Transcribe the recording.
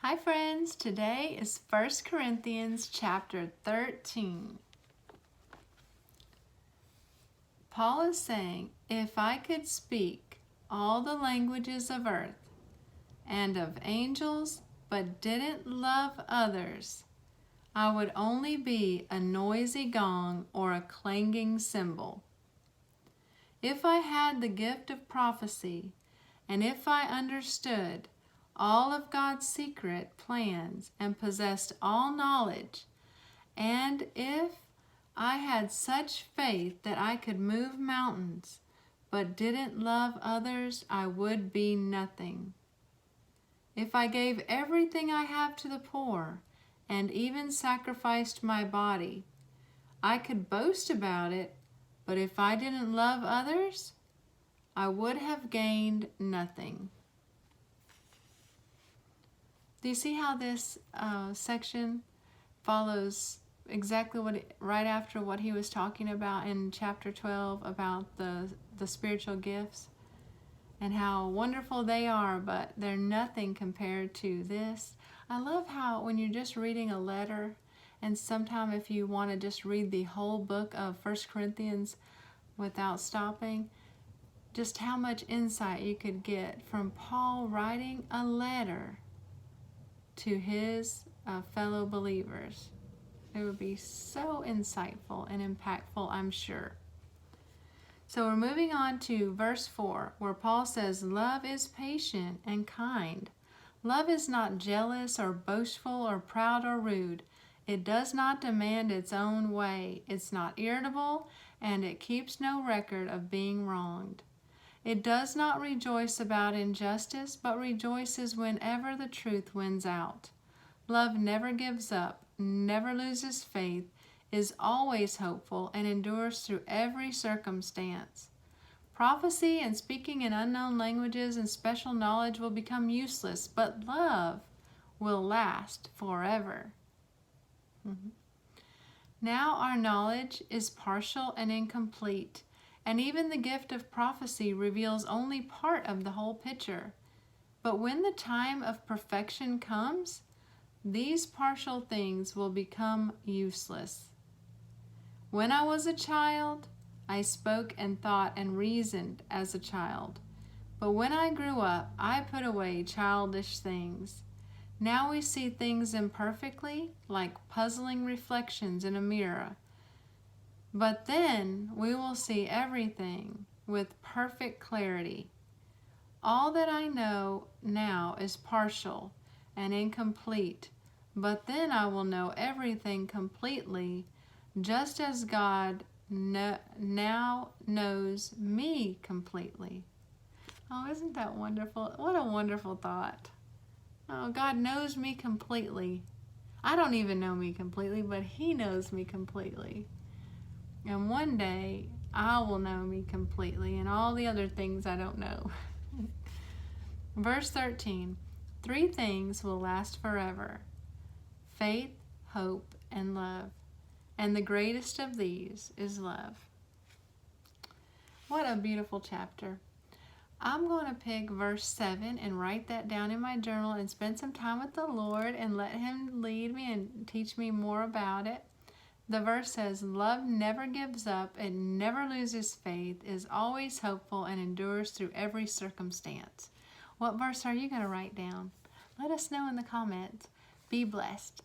Hi friends, today is 1 Corinthians chapter 13. Paul is saying, if I could speak all the languages of earth and of angels, but didn't love others, I would only be a noisy gong or a clanging cymbal. If I had the gift of prophecy, and if I understood all of God's secret plans and possessed all knowledge, and if I had such faith that I could move mountains, but didn't love others, I would be nothing. If I gave everything I have to the poor, and even sacrificed my body, I could boast about it, but if I didn't love others, I would have gained nothing. Do you see how this section follows exactly right after what he was talking about in chapter 12 about the spiritual gifts and how wonderful they are, but they're nothing compared to this. I love how when you're just reading a letter, and sometime if you want to just read the whole book of 1 Corinthians without stopping, just how much insight you could get from Paul writing a letter to his fellow believers. It would be so insightful and impactful, I'm sure. So we're moving on to verse 4, where Paul says, love is patient and kind. Love is not jealous or boastful or proud or rude. It does not demand its own way. It's not irritable, and it keeps no record of being wronged. It does not rejoice about injustice, but rejoices whenever the truth wins out. Love never gives up, never loses faith, is always hopeful, and endures through every circumstance. Prophecy and speaking in unknown languages and special knowledge will become useless, but love will last forever. Now our knowledge is partial and incomplete, and even the gift of prophecy reveals only part of the whole picture. But when the time of perfection comes, these partial things will become useless. When I was a child, I spoke and thought and reasoned as a child. But when I grew up, I put away childish things. Now we see things imperfectly, like puzzling reflections in a mirror. But then we will see everything with perfect clarity. All that I know now is partial and incomplete, but then I will know everything completely, just as God now knows me completely. Oh, isn't that wonderful? What a wonderful thought. Oh, God knows me completely. I don't even know me completely, but He knows me completely. And one day, I will know me completely and all the other things I don't know. Verse 13, 3 things will last forever: faith, hope, and love. And the greatest of these is love. What a beautiful chapter. I'm going to pick verse 7 and write that down in my journal and spend some time with the Lord and let Him lead me and teach me more about it. The verse says, love never gives up, it never loses faith, is always hopeful, and endures through every circumstance. What verse are you going to write down? Let us know in the comments. Be blessed.